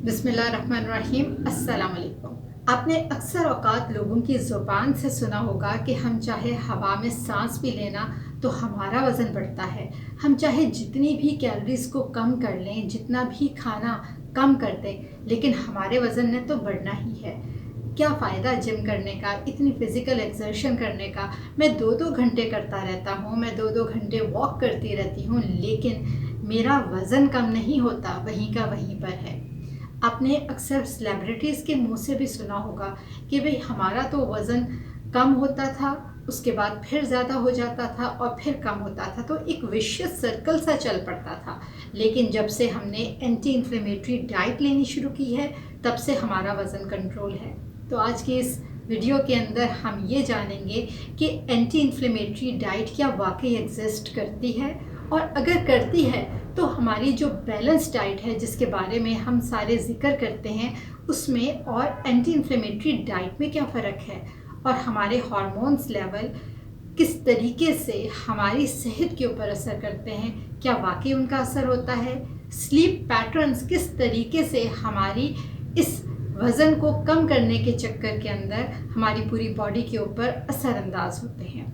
बिस्मिल्लाहिर्रहमानिर्रहीम। अस्सलाम वालेकुम। आपने अक्सर औकात लोगों की ज़ुबान से सुना होगा कि हम चाहे हवा में सांस भी लेना तो हमारा वज़न बढ़ता है। हम चाहे जितनी भी कैलोरीज़ को कम कर लें, जितना भी खाना कम कर दें, लेकिन हमारे वज़न ने तो बढ़ना ही है। क्या फ़ायदा जिम करने का, इतनी फ़िज़िकल एक्सर्शन करने का। मैं 2-2 घंटे करता रहता हूँ, मैं 2-2 घंटे वॉक करती रहती हूँ, लेकिन मेरा वज़न कम नहीं होता, वहीं का वहीं पर है। आपने अक्सर सेलिब्रिटीज़ के मुंह से भी सुना होगा कि भाई हमारा तो वज़न कम होता था, उसके बाद फिर ज़्यादा हो जाता था और फिर कम होता था, तो एक विशियस सर्कल सा चल पड़ता था। लेकिन जब से हमने एंटी इन्फ्लेमेटरी डाइट लेनी शुरू की है, तब से हमारा वज़न कंट्रोल है। तो आज की इस वीडियो के अंदर हम ये जानेंगे कि एंटी इन्फ्लेमेटरी डाइट क्या वाकई एग्जिस्ट करती है, और अगर करती है तो हमारी जो बैलेंस डाइट है जिसके बारे में हम सारे जिक्र करते हैं, उसमें और एंटी इन्फ्लेमेटरी डाइट में क्या फ़र्क है, और हमारे हार्मोन्स लेवल किस तरीके से हमारी सेहत के ऊपर असर करते हैं, क्या वाकई उनका असर होता है, स्लीप पैटर्न्स किस तरीके से हमारी इस वज़न को कम करने के चक्कर के अंदर हमारी पूरी बॉडी के ऊपर असरअंदाज होते हैं,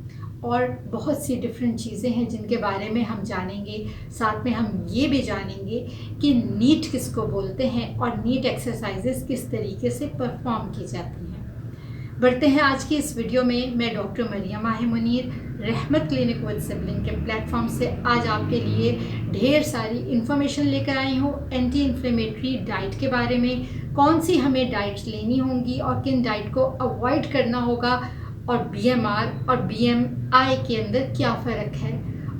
और बहुत सी डिफरेंट चीज़ें हैं जिनके बारे में हम जानेंगे। साथ में हम ये भी जानेंगे कि नीट किसको बोलते हैं और नीट एक्सरसाइजेस किस तरीके से परफॉर्म की जाती हैं। बढ़ते हैं आज की इस वीडियो में। मैं डॉक्टर मरियम मुनीर रहमत क्लिनिक विद सिबलिंग के प्लेटफॉर्म से आज आपके लिए ढेर सारी इन्फॉर्मेशन लेकर आई हूँ एंटी इन्फ्लेमेटरी डाइट के बारे में, कौन सी हमें डाइट्स लेनी होंगी और किन डाइट को अवॉइड करना होगा, और बीएमआर और बीएमआई के अंदर क्या फ़र्क है।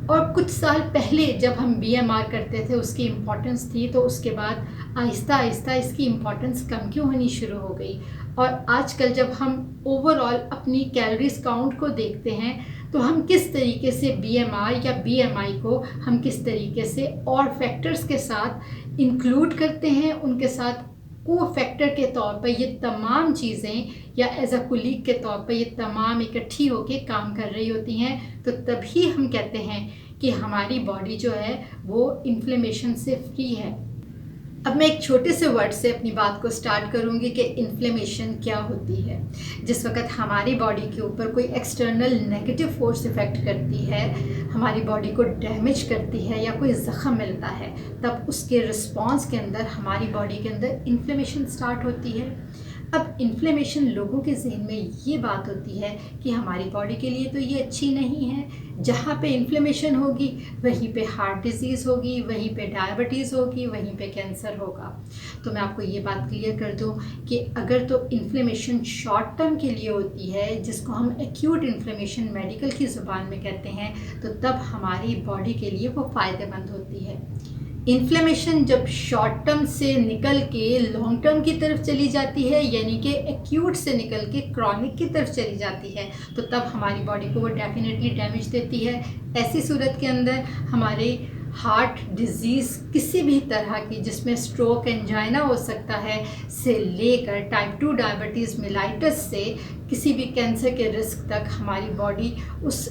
और कुछ साल पहले जब हम बीएमआर करते थे उसकी इम्पोर्टेंस थी, तो उसके बाद आहिस्ता आहिस्ता इसकी इम्पोर्टेंस कम क्यों होनी शुरू हो गई, और आजकल जब हम ओवरऑल अपनी कैलोरीज काउंट को देखते हैं तो हम किस तरीके से बीएमआर या बीएमआई को हम किस तरीके से और फैक्टर्स के साथ इंक्लूड करते हैं, उनके साथ को फैक्टर के तौर पर ये तमाम चीज़ें या एज अ कुलीग के तौर पर ये तमाम इकट्ठी होके काम कर रही होती हैं, तो तभी हम कहते हैं कि हमारी बॉडी जो है वो इन्फ्लेमेशन से फ्री है। अब मैं एक छोटे से वर्ड से अपनी बात को स्टार्ट करूंगी कि इन्फ्लेमेशन क्या होती है। जिस वक्त हमारी बॉडी के ऊपर कोई एक्सटर्नल नेगेटिव फोर्स इफ़ेक्ट करती है, हमारी बॉडी को डैमेज करती है या कोई ज़ख़म मिलता है, तब उसके रिस्पॉन्स के अंदर हमारी बॉडी के अंदर इन्फ्लेमेशन स्टार्ट होती है। अब इन्फ्लेमेशन लोगों के जहन में ये बात होती है कि हमारी बॉडी के लिए तो ये अच्छी नहीं है। जहाँ पे इन्फ्लेमेशन होगी वहीं पे हार्ट डिजीज़ होगी, वहीं पे डायबिटीज़ होगी, वहीं पे कैंसर होगा। तो मैं आपको ये बात क्लियर कर दूँ कि अगर तो इन्फ्लेमेशन शॉर्ट टर्म के लिए होती है, जिसको हम एक्यूट इन्फ्लेमेशन मेडिकल की ज़ुबान में कहते हैं, तो तब हमारी बॉडी के लिए वो फ़ायदेमंद होती है। इन्फ्लेमेशन जब शॉर्ट टर्म से निकल के लॉन्ग टर्म की तरफ चली जाती है, यानी कि एक्यूट से निकल के क्रॉनिक की तरफ चली जाती है, तो तब हमारी बॉडी को वो डेफिनेटली डैमेज देती है। ऐसी सूरत के अंदर हमारे हार्ट डिजीज़ किसी भी तरह की, जिसमें स्ट्रोक, एंजाइना हो सकता है, से लेकर टाइप 2 डायबिटीज़ मेलाइटस से किसी भी कैंसर के रिस्क तक हमारी बॉडी उस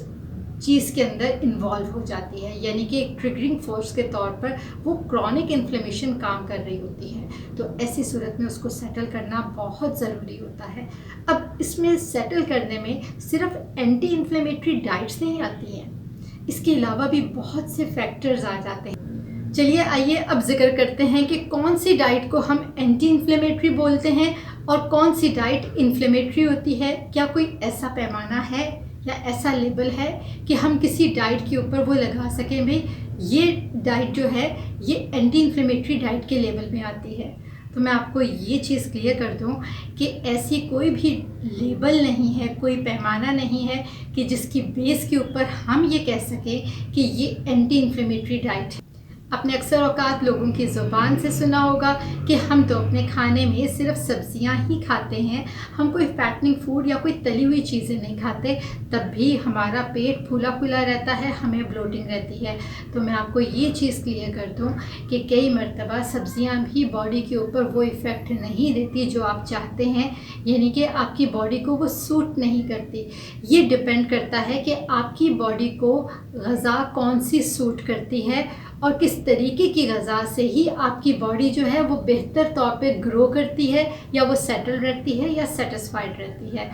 चीज़ के अंदर इन्वॉल्व हो जाती है, यानी कि एक ट्रिगरिंग फोर्स के तौर पर वो क्रॉनिक इन्फ्लेमेशन काम कर रही होती है। तो ऐसी सूरत में उसको सेटल करना बहुत ज़रूरी होता है। अब इसमें सेटल करने में सिर्फ एंटी इन्फ्लेमेटरी डाइट्स नहीं आती हैं, इसके अलावा भी बहुत से फैक्टर्स आ जाते हैं। चलिए आइए अब जिक्र करते हैं कि कौन सी डाइट को हम एंटी इन्फ्लेमेटरी बोलते हैं और कौन सी डाइट इन्फ्लेमेटरी होती है। क्या कोई ऐसा पैमाना है या ऐसा लेबल है कि हम किसी डाइट के ऊपर वो लगा सकें भाई ये डाइट जो है ये एंटी इन्फ्लेमेटरी डाइट के लेवल में आती है। तो मैं आपको ये चीज़ क्लियर कर दूं कि ऐसी कोई भी लेबल नहीं है, कोई पैमाना नहीं है कि जिसकी बेस के ऊपर हम ये कह सकें कि ये एंटी इन्फ्लेमेटरी डाइट है। आपने अक्सर औकात लोगों की ज़ुबान से सुना होगा कि हम तो अपने खाने में सिर्फ सब्जियां ही खाते हैं, हम कोई फैटनिंग फूड या कोई तली हुई चीज़ें नहीं खाते, तब भी हमारा पेट फूला फूला रहता है, हमें ब्लोटिंग रहती है। तो मैं आपको ये चीज़ क्लियर कर दूं कि कई मरतबा सब्जियां भी बॉडी के ऊपर वो इफ़ेक्ट नहीं देती जो आप चाहते हैं, यानी कि आपकी बॉडी को वो सूट नहीं करती। ये डिपेंड करता है कि आपकी बॉडी को ग़ज़ा कौन सी सूट करती है और किस तरीके की ग़िज़ा से ही आपकी बॉडी जो है वो बेहतर तौर पे ग्रो करती है, या वो सेटल रहती है या सेटिस्फाइड रहती है।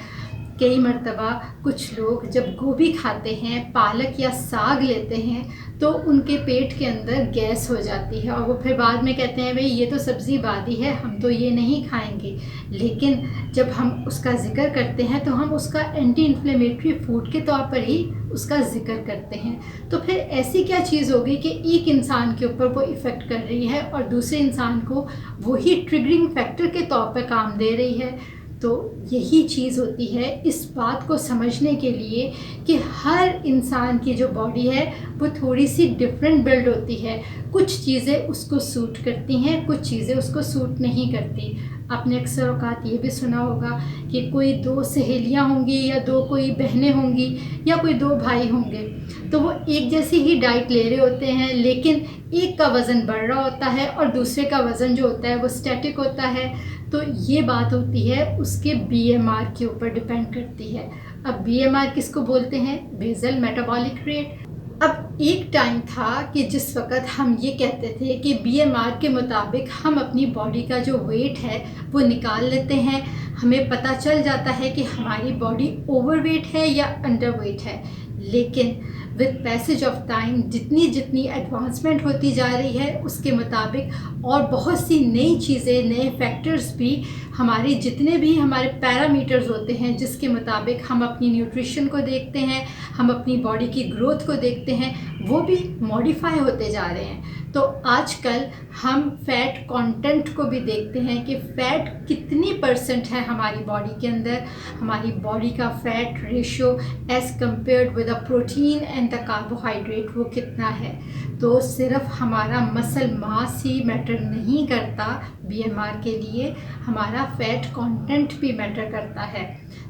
कई मर्तबा कुछ लोग जब गोभी खाते हैं, पालक या साग लेते हैं, तो उनके पेट के अंदर गैस हो जाती है और वो फिर बाद में कहते हैं भाई ये तो सब्ज़ी बादी है, हम तो ये नहीं खाएंगे। लेकिन जब हम उसका ज़िक्र करते हैं तो हम उसका एंटी इन्फ्लेमेटरी फूड के तौर पर ही उसका ज़िक्र करते हैं। तो फिर ऐसी क्या चीज़ होगी कि एक इंसान के ऊपर वो इफ़ेक्ट कर रही है और दूसरे इंसान को वही ट्रिगरिंग फैक्टर के तौर पर काम दे रही है। तो यही चीज़ होती है इस बात को समझने के लिए कि हर इंसान की जो बॉडी है वो थोड़ी सी डिफरेंट बिल्ड होती है। कुछ चीज़ें उसको सूट करती हैं, कुछ चीज़ें उसको सूट नहीं करती। आपने अक्सर औकात ये भी सुना होगा कि कोई 2 सहेलियाँ होंगी या 2 कोई बहनें होंगी या कोई 2 भाई होंगे, तो वो एक जैसी ही डाइट ले रहे होते हैं, लेकिन एक का वज़न बढ़ रहा होता है और दूसरे का वज़न जो होता है वो स्टैटिक होता है। तो ये बात होती है उसके बीएमआर के ऊपर डिपेंड करती है। अब बीएमआर किसको बोलते हैं? Basal metabolic rate. अब एक टाइम था कि जिस वक़्त हम ये कहते थे कि बीएमआर के मुताबिक हम अपनी बॉडी का जो वेट है वो निकाल लेते हैं, हमें पता चल जाता है कि हमारी बॉडी ओवरवेट है या अंडरवेट है। लेकिन विद पैसेज ऑफ टाइम जितनी जितनी एडवांसमेंट होती जा रही है उसके मुताबिक और बहुत सी नई चीज़ें, नए फैक्टर्स भी हमारे जितने भी हमारे पैरामीटर्स होते हैं जिसके मुताबिक हम अपनी न्यूट्रिशन को देखते हैं, हम अपनी बॉडी की ग्रोथ को देखते हैं, वो भी मॉडिफाई होते जा रहे हैं। तो आजकल हम फ़ैट कंटेंट को भी देखते हैं कि फ़ैट कितनी % है हमारी बॉडी के अंदर, हमारी बॉडी का fat ratio as compared with the protein and the carbohydrate वो कितना है। तो सिर्फ हमारा मसल मास ही मैटर नहीं करता बीएमआर के लिए, हमारा फ़ैट कंटेंट भी मैटर करता है।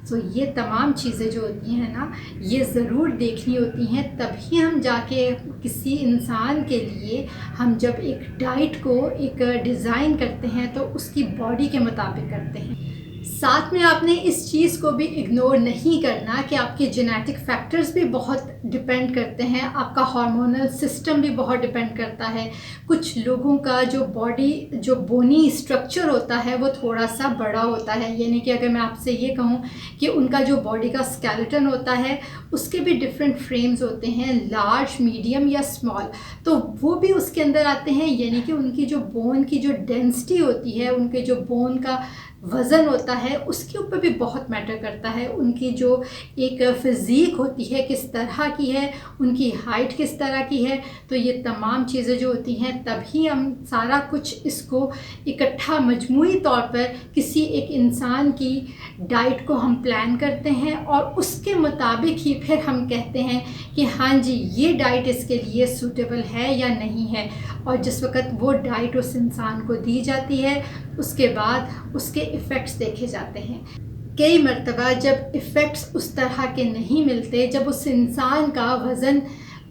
सो ये तमाम चीज़ें जो होती हैं ना, ये ज़रूर देखनी होती हैं, तभी हम जाके किसी इंसान के लिए हम जब एक डाइट को एक डिज़ाइन करते हैं तो उसकी बॉडी के मुताबिक करते हैं। साथ में आपने इस चीज़ को भी इग्नोर नहीं करना कि आपके जेनेटिक फैक्टर्स भी बहुत डिपेंड करते हैं, आपका हार्मोनल सिस्टम भी बहुत डिपेंड करता है। कुछ लोगों का जो बॉडी जो बोनी स्ट्रक्चर होता है वो थोड़ा सा बड़ा होता है, यानी कि अगर मैं आपसे ये कहूँ कि उनका जो बॉडी का स्केलेटन होता है उसके भी डिफरेंट फ्रेम्स होते हैं, लार्ज, मीडियम या स्मॉल, तो वो भी उसके अंदर आते हैं। यानी कि उनकी जो बोन की जो डेंसिटी होती है, उनके जो बोन का वज़न होता है उसके ऊपर भी बहुत मैटर करता है। उनकी जो एक फ़िज़ीक होती है किस तरह की है, उनकी हाइट किस तरह की है, तो ये तमाम चीज़ें जो होती हैं तभी हम सारा कुछ इसको इकट्ठा मजमूई तौर पर किसी एक इंसान की डाइट को हम प्लान करते हैं और उसके मुताबिक ही फिर हम कहते हैं कि हाँ जी ये डाइट इसके लिए सूटेबल है या नहीं है। और जिस वक़्त वो डाइट उस इंसान को दी जाती है उसके बाद उसके इफ़ेक्ट्स देखे जाते हैं। कई मर्तबा जब इफ़ेक्ट्स उस तरह के नहीं मिलते, जब उस इंसान का वज़न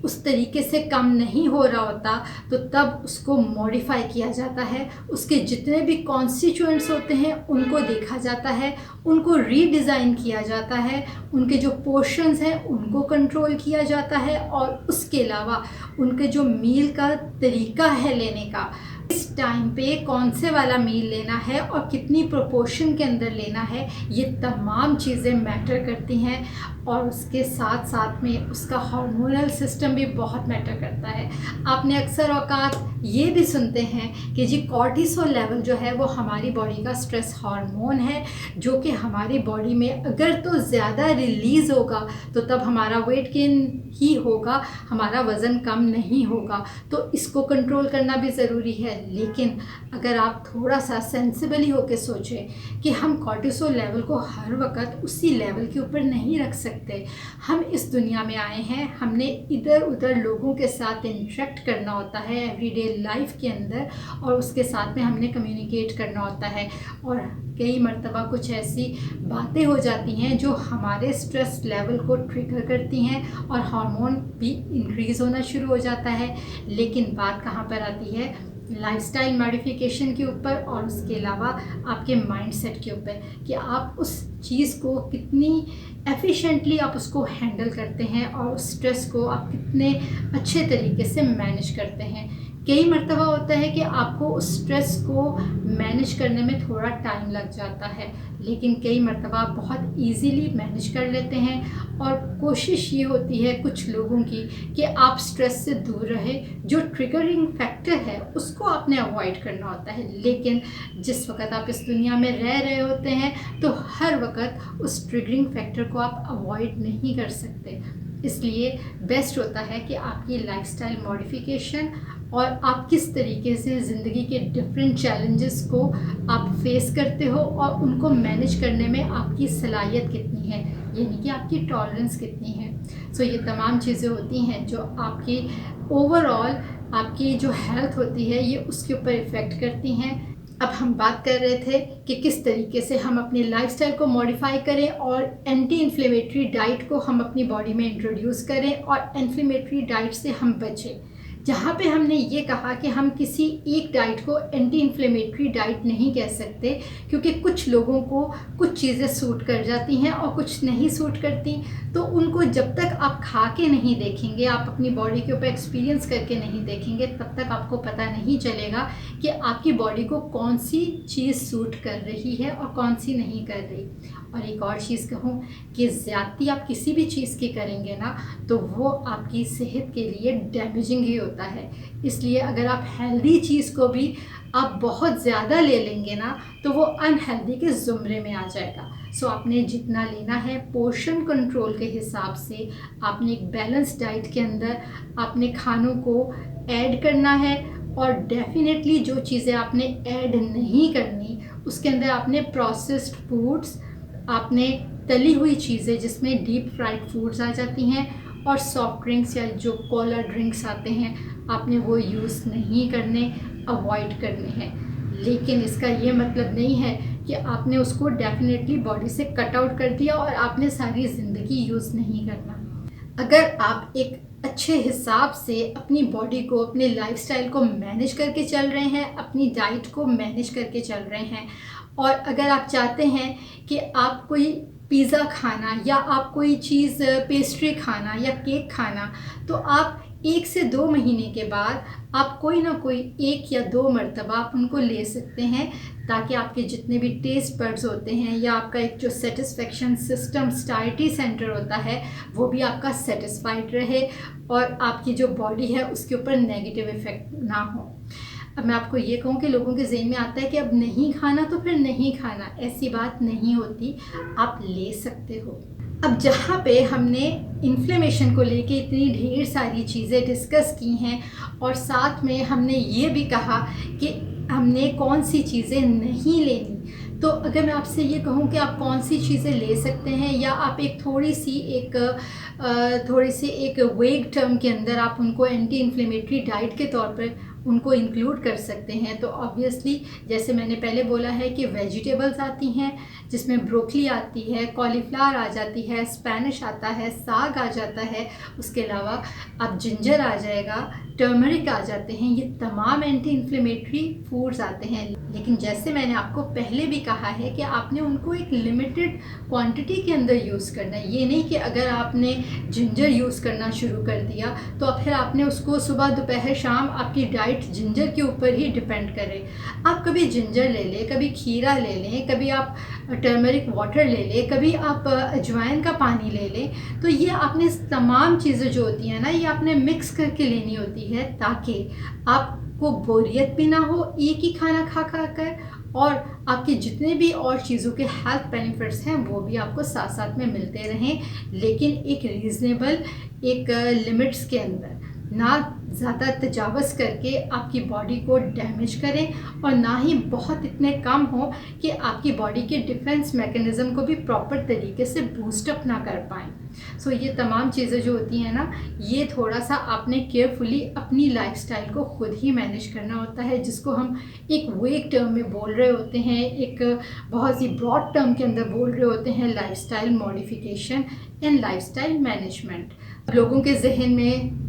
उस तरीके से कम नहीं हो रहा होता, तो तब उसको मॉडिफाई किया जाता है। उसके जितने भी कॉन्स्टिट्यूएंट्स होते हैं उनको देखा जाता है, उनको रीडिज़ाइन किया जाता है, उनके जो पोर्शंस हैं उनको कंट्रोल किया जाता है और उसके अलावा उनके जो मील का तरीका है लेने का, इस टाइम पे कौन से वाला मील लेना है और कितनी प्रोपोर्शन के अंदर लेना है, ये तमाम चीज़ें मैटर करती हैं। और उसके साथ साथ में उसका हार्मोनल सिस्टम भी बहुत मैटर करता है। आपने अक्सर औकात ये भी सुनते हैं कि जी कॉर्टिसोल लेवल जो है वो हमारी बॉडी का स्ट्रेस हार्मोन है, जो कि हमारी बॉडी में अगर तो ज़्यादा रिलीज़ होगा तो तब हमारा वेट गेन ही होगा, हमारा वज़न कम नहीं होगा। तो इसको कंट्रोल करना भी ज़रूरी है। लेकिन अगर आप थोड़ा सा सेंसिबली होकर सोचें कि हम कॉर्टिसोल लेवल को हर वक्त उसी लेवल के ऊपर नहीं रख सकते। हम इस दुनिया में आए हैं, हमने इधर उधर लोगों के साथ इंटरेक्ट करना होता है एवरीडे लाइफ के अंदर, और उसके साथ में हमने कम्युनिकेट करना होता है। और कई मर्तबा कुछ ऐसी बातें हो जाती हैं जो हमारे स्ट्रेस लेवल को ट्रिगर करती हैं और हार्मोन भी इंक्रीज़ होना शुरू हो जाता है। लेकिन बात कहाँ पर आती है लाइफस्टाइल मॉडिफिकेशन के ऊपर और उसके अलावा आपके माइंडसेट के ऊपर कि आप उस चीज़ को कितनी एफिशिएंटली आप उसको हैंडल करते हैं और उस स्ट्रेस को आप कितने अच्छे तरीके से मैनेज करते हैं। कई मर्तबा होता है कि आपको उस स्ट्रेस को मैनेज करने में थोड़ा टाइम लग जाता है, लेकिन कई मर्तबा आप बहुत ईज़िली मैनेज कर लेते हैं और कोशिश ये होती है कुछ लोगों की कि आप स्ट्रेस से दूर रहे। जो ट्रिगरिंग फैक्टर है उसको आपने अवॉइड करना होता है, लेकिन जिस वक़्त आप इस दुनिया में रह रहे होते हैं तो हर वक़्त उस ट्रिगरिंग फैक्टर को आप अवॉइड नहीं कर सकते। इसलिए बेस्ट होता है कि आपकी लाइफस्टाइल मॉडिफिकेशन और आप किस तरीके से ज़िंदगी के डिफरेंट चैलेंजेस को आप फेस करते हो और उनको मैनेज करने में आपकी सलाहियत कितनी है, यानी कि आपकी टॉलरेंस कितनी है। सो ये तमाम चीज़ें होती हैं जो आपकी ओवरऑल आपकी जो हेल्थ होती है ये उसके ऊपर इफ़ेक्ट करती हैं। अब हम बात कर रहे थे कि किस तरीके से हम अपनी लाइफस्टाइल को मॉडिफाई करें और एंटी इन्फ्लेमेटरी डाइट को हम अपनी बॉडी में इंट्रोड्यूस करें और इन्फ्लेमेटरी डाइट से हम बचें। जहाँ पे हमने ये कहा कि हम किसी एक डाइट को एंटी इन्फ्लेमेटरी डाइट नहीं कह सकते, क्योंकि कुछ लोगों को कुछ चीज़ें सूट कर जाती हैं और कुछ नहीं सूट करती। तो उनको जब तक आप खा के नहीं देखेंगे, आप अपनी बॉडी के ऊपर एक्सपीरियंस करके नहीं देखेंगे, तब तक आपको पता नहीं चलेगा कि आपकी बॉडी को कौन सी चीज़ सूट कर रही है और कौन सी नहीं कर रही। और एक और चीज़ कहूँ कि ज़्यादती आप किसी भी चीज़ की करेंगे ना तो वो आपकी सेहत के लिए डैमेजिंग ही होता है। इसलिए अगर आप हेल्दी चीज़ को भी आप बहुत ज़्यादा ले लेंगे ना तो वो अनहेल्दी के ज़ुमरे में आ जाएगा। सो आपने जितना लेना है पोर्शन कंट्रोल के हिसाब से आपने एक बैलेंस डाइट के अंदर आपने खानों को ऐड करना है। और डेफिनेटली जो चीज़ें आपने ऐड नहीं करनी उसके अंदर आपने प्रोसेस्ड फूड्स, आपने तली हुई चीज़ें जिसमें डीप फ्राइड फूड्स आ जाती हैं और सॉफ्ट ड्रिंक्स या जो कोला ड्रिंक्स आते हैं आपने वो यूज़ नहीं करने, अवॉइड करने हैं। लेकिन इसका ये मतलब नहीं है कि आपने उसको डेफिनेटली बॉडी से कट आउट कर दिया और आपने सारी ज़िंदगी यूज़ नहीं करना। अगर आप एक अच्छे हिसाब से अपनी बॉडी को, अपने लाइफस्टाइल को मैनेज करके चल रहे हैं, अपनी डाइट को मैनेज करके चल रहे हैं और अगर आप चाहते हैं कि आप कोई पिज़्ज़ा खाना या आप कोई चीज़ पेस्ट्री खाना या केक खाना, तो आप 1 से 2 महीने के बाद आप कोई ना कोई 1 या 2 मरतबा आप उनको ले सकते हैं, ताकि आपके जितने भी टेस्ट बड्स होते हैं या आपका एक जो सेटिस्फेक्शन सिस्टम स्टाइटी सेंटर होता है वो भी आपका सेटिस्फाइड रहे और आपकी जो बॉडी है उसके ऊपर नेगेटिव इफ़ेक्ट ना हो। अब मैं आपको ये कहूँ कि लोगों के ज़हन में आता है कि अब नहीं खाना तो फिर नहीं खाना, ऐसी बात नहीं होती, आप ले सकते हो। अब जहाँ पे हमने इन्फ्लेमेशन को लेके इतनी ढेर सारी चीज़ें डिस्कस की हैं और साथ में हमने ये भी कहा कि हमने कौन सी चीज़ें नहीं लेनी, तो अगर मैं आपसे ये कहूँ कि आप कौन सी चीज़ें ले सकते हैं या आप एक थोड़ी सी एक वेग टर्म के अंदर आप उनको एंटी इन्फ्लेमेटरी डाइट के तौर पर उनको इंक्लूड कर सकते हैं, तो ऑब्वियसली जैसे मैंने पहले बोला है कि वेजिटेबल्स आती हैं जिसमें ब्रोकली आती है, कॉलीफ्लावर आ जाती है, स्पेनिश आता है, साग आ जाता है, उसके अलावा अब जिंजर आ जाएगा, टर्मरिक आ जाते हैं, ये तमाम एंटी इन्फ्लेमेटरी फूड्स आते हैं। लेकिन जैसे मैंने आपको पहले भी कहा है कि आपने उनको एक लिमिटेड क्वांटिटी के अंदर यूज़ करना है। ये नहीं कि अगर आपने जिंजर यूज़ करना शुरू कर दिया तो फिर आपने उसको सुबह दोपहर शाम आपकी डाइट जिंजर के ऊपर ही डिपेंड करे। आप कभी जिंजर ले लें, कभी खीरा ले लें, कभी आप टर्मरिक वाटर ले लें, कभी आप अजवाइन का पानी ले लें। तो ये आपने तमाम चीज़ें जो होती हैं ना ये आपने मिक्स करके लेनी होती है, ताकि आपको बोरियत भी ना हो एक ही खाना खा खा कर और आपके जितने भी और चीज़ों के हेल्थ बेनिफिट्स हैं वो भी आपको साथ साथ में मिलते रहें, लेकिन एक रीज़नेबल एक लिमिट्स के अंदर, ना ज़्यादा तजावज़ करके आपकी बॉडी को डैमेज करें और ना ही बहुत इतने कम हो कि आपकी बॉडी के डिफेंस मैकेनिज़्म को भी प्रॉपर तरीके से बूस्टअप ना कर पाएँ। सो ये तमाम चीज़ें जो होती हैं ना ये थोड़ा सा आपने केयरफुली अपनी लाइफस्टाइल को खुद ही मैनेज करना होता है, जिसको हम एक वेग टर्म में बोल रहे होते हैं, एक बहुत सी ब्रॉड टर्म के अंदर बोल रहे होते हैं lifestyle modification and lifestyle management. लोगों के जहन में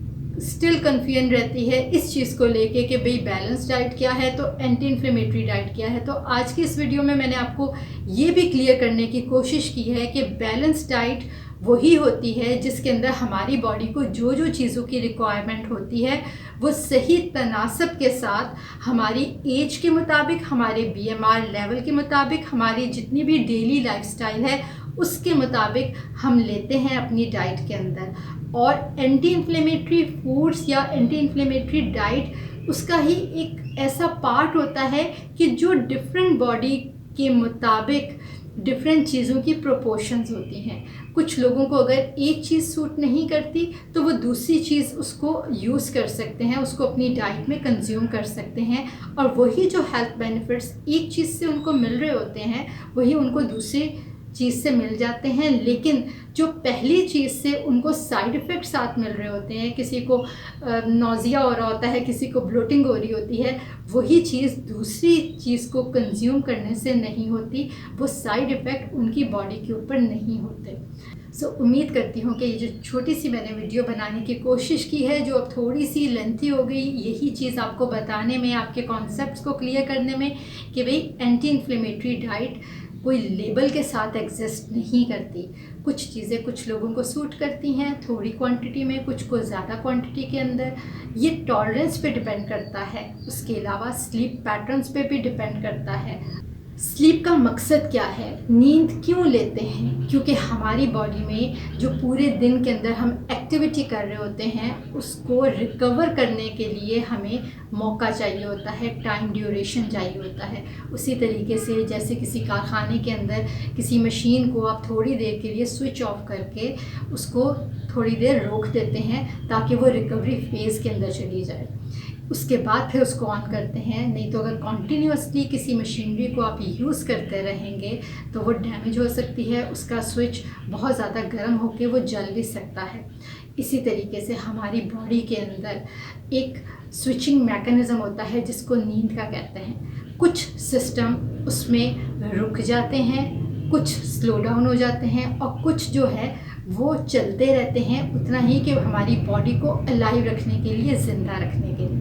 स्टिल कन्फ्यूजन रहती है इस चीज़ को लेके कि भाई बैलेंस डाइट क्या है तो एंटी इन्फ्लेमेटरी डाइट क्या है। तो आज की इस वीडियो में मैंने आपको ये भी क्लियर करने की कोशिश की है कि बैलेंस डाइट वही होती है जिसके अंदर हमारी बॉडी को जो जो चीज़ों की रिक्वायरमेंट होती है वो सही तनासब के साथ हमारी एज के मुताबिक, हमारे बीएमआर लेवल के मुताबिक, हमारी जितनी भी डेली लाइफस्टाइल है उसके मुताबिक हम लेते हैं अपनी डाइट के अंदर। और एंटी इन्फ्लेमेटरी फूड्स या एंटी इन्फ्लेमेटरी डाइट उसका ही एक ऐसा पार्ट होता है कि जो डिफरेंट बॉडी के मुताबिक डिफरेंट चीज़ों की प्रोपोर्शंस होती हैं। कुछ लोगों को अगर एक चीज़ सूट नहीं करती तो वो दूसरी चीज़ उसको यूज़ कर सकते हैं, उसको अपनी डाइट में कंज्यूम कर सकते हैं, और वही जो हेल्थ बेनिफिट्स एक चीज़ से उनको मिल रहे होते हैं वही उनको दूसरी चीज़ से मिल जाते हैं। लेकिन जो पहली चीज़ से उनको साइड इफ़ेक्ट साथ मिल रहे होते हैं, किसी को नौजिया हो रहा होता है, किसी को ब्लोटिंग हो रही होती है, वही चीज़ दूसरी चीज़ को कंज्यूम करने से नहीं होती, वो साइड इफ़ेक्ट उनकी बॉडी के ऊपर नहीं होते। उम्मीद करती हूँ कि ये जो छोटी सी मैंने वीडियो बनाने की कोशिश की है, जो अब थोड़ी सी लेंथी हो गई, यही चीज़ आपको बताने में, आपके कॉन्सेप्ट्स को क्लियर करने में कि भाई एंटी इन्फ्लेमेटरी डाइट कोई लेबल के साथ एग्जिस्ट नहीं करती। कुछ चीज़ें कुछ लोगों को सूट करती हैं थोड़ी क्वांटिटी में, कुछ को ज़्यादा क्वांटिटी के अंदर। ये टॉलरेंस पे डिपेंड करता है, उसके अलावा स्लीप पैटर्न्स पे भी डिपेंड करता है। स्लीप का मकसद क्या है, नींद क्यों लेते हैं? क्योंकि हमारी बॉडी में जो पूरे दिन के अंदर हम एक्टिविटी कर रहे होते हैं उसको रिकवर करने के लिए हमें मौका चाहिए होता है, टाइम ड्यूरेशन चाहिए होता है। उसी तरीके से जैसे किसी कारखाने के अंदर किसी मशीन को आप थोड़ी देर के लिए स्विच ऑफ करके उसको थोड़ी देर रोक देते हैं ताकि वो रिकवरी फेज़ के अंदर चली जाए, उसके बाद फिर उसको ऑन करते हैं। नहीं तो अगर कॉन्टीन्यूसली किसी मशीनरी को आप यूज़ करते रहेंगे तो वो डैमेज हो सकती है, उसका स्विच बहुत ज़्यादा गर्म होकर वो जल भी सकता है। इसी तरीके से हमारी बॉडी के अंदर एक स्विचिंग मैकेनिज़्म होता है जिसको नींद का कहते हैं। कुछ सिस्टम उसमें रुक जाते हैं, कुछ स्लो डाउन हो जाते हैं, और कुछ जो है वो चलते रहते हैं उतना ही कि हमारी बॉडी को अलाइव रखने के लिए, ज़िंदा रखने के लिए।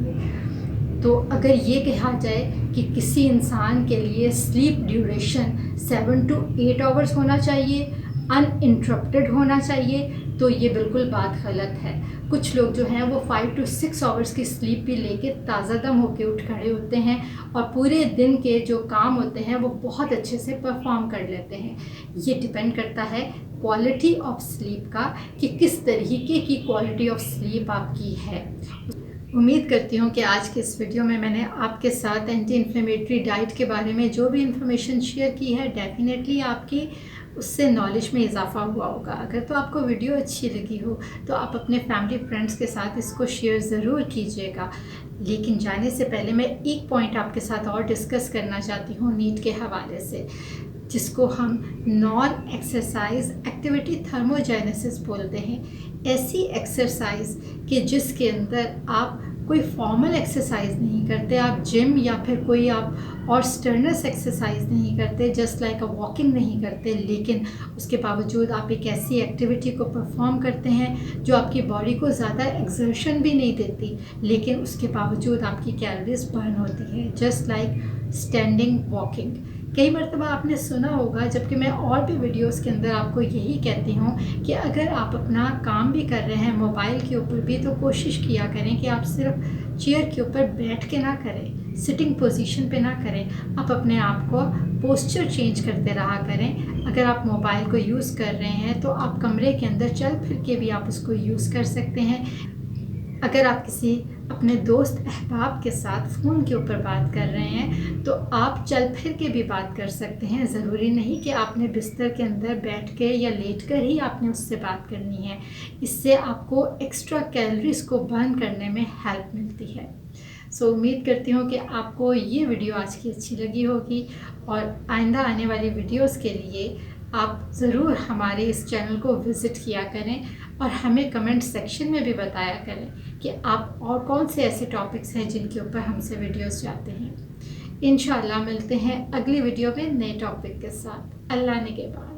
तो अगर ये कहा जाए कि किसी इंसान के लिए स्लीप ड्यूरेशन 7 to 8 आवर्स होना चाहिए, अनइंटरप्टेड होना चाहिए, तो ये बिल्कुल बात गलत है। कुछ लोग जो हैं वो 5 to 6 आवर्स की स्लीप भी लेके ताज़ा दम होके उठ खड़े होते हैं और पूरे दिन के जो काम होते हैं वो बहुत अच्छे से परफॉर्म कर लेते हैं। ये डिपेंड करता है क्वालिटी ऑफ स्लीप का कि किस तरीके की क्वालिटी ऑफ स्लीप आपकी है। उम्मीद करती हूँ कि आज के इस वीडियो में मैंने आपके साथ एंटी इन्फ्लेमेटरी डाइट के बारे में जो भी इंफॉर्मेशन शेयर की है, डेफिनेटली आपकी उससे नॉलेज में इजाफा हुआ होगा। अगर तो आपको वीडियो अच्छी लगी हो तो आप अपने फैमिली फ्रेंड्स के साथ इसको शेयर ज़रूर कीजिएगा। लेकिन जाने से पहले मैं एक पॉइंट आपके साथ और डिस्कस करना चाहती हूँ नींद के हवाले से, जिसको हम नॉन एक्सरसाइज एक्टिविटी थर्मोजेनेसिस बोलते हैं। ऐसी एक्सरसाइज कि जिसके अंदर आप कोई फॉर्मल एक्सरसाइज नहीं करते, आप जिम या फिर कोई आप और स्टर्नस एक्सरसाइज नहीं करते, जस्ट लाइक अ वॉकिंग नहीं करते, लेकिन उसके बावजूद आप एक ऐसी एक्टिविटी को परफॉर्म करते हैं जो आपकी बॉडी को ज़्यादा एक्सर्शन भी नहीं देती, लेकिन उसके बावजूद आपकी कैलोरीज बर्न होती है, जस्ट लाइक स्टैंडिंग वॉकिंग। कई मरतबा आपने सुना होगा, जबकि मैं और भी वीडियोस के अंदर आपको यही कहती हूँ कि अगर आप अपना काम भी कर रहे हैं मोबाइल के ऊपर भी, तो कोशिश किया करें कि आप सिर्फ चेयर के ऊपर बैठ के ना करें, सिटिंग पोजीशन पे ना करें। आप अपने आप को पोस्चर चेंज करते रहा करें। अगर आप मोबाइल को यूज़ कर रहे हैं तो आप कमरे के अंदर चल फिर के भी आप उसको यूज़ कर सकते हैं। अगर आप किसी अपने दोस्त अहबाब के साथ फ़ोन के ऊपर बात कर रहे हैं तो आप चल फिर के भी बात कर सकते हैं। ज़रूरी नहीं कि आपने बिस्तर के अंदर बैठ के या लेट कर ही आपने उससे बात करनी है। इससे आपको एक्स्ट्रा कैलोरीज़ को बर्न करने में हेल्प मिलती है। उम्मीद करती हूँ कि आपको ये वीडियो आज की अच्छी लगी होगी, और आइंदा आने वाली वीडियोस के लिए आप ज़रूर हमारे इस चैनल को विज़िट किया करें और हमें कमेंट सेक्शन में भी बताया करें कि आप और कौन से ऐसे टॉपिक्स हैं जिनके ऊपर हमसे वीडियोस चाहते हैं। इंशाअल्लाह मिलते हैं अगली वीडियो में नए टॉपिक के साथ। अल्लाह ने के बाद।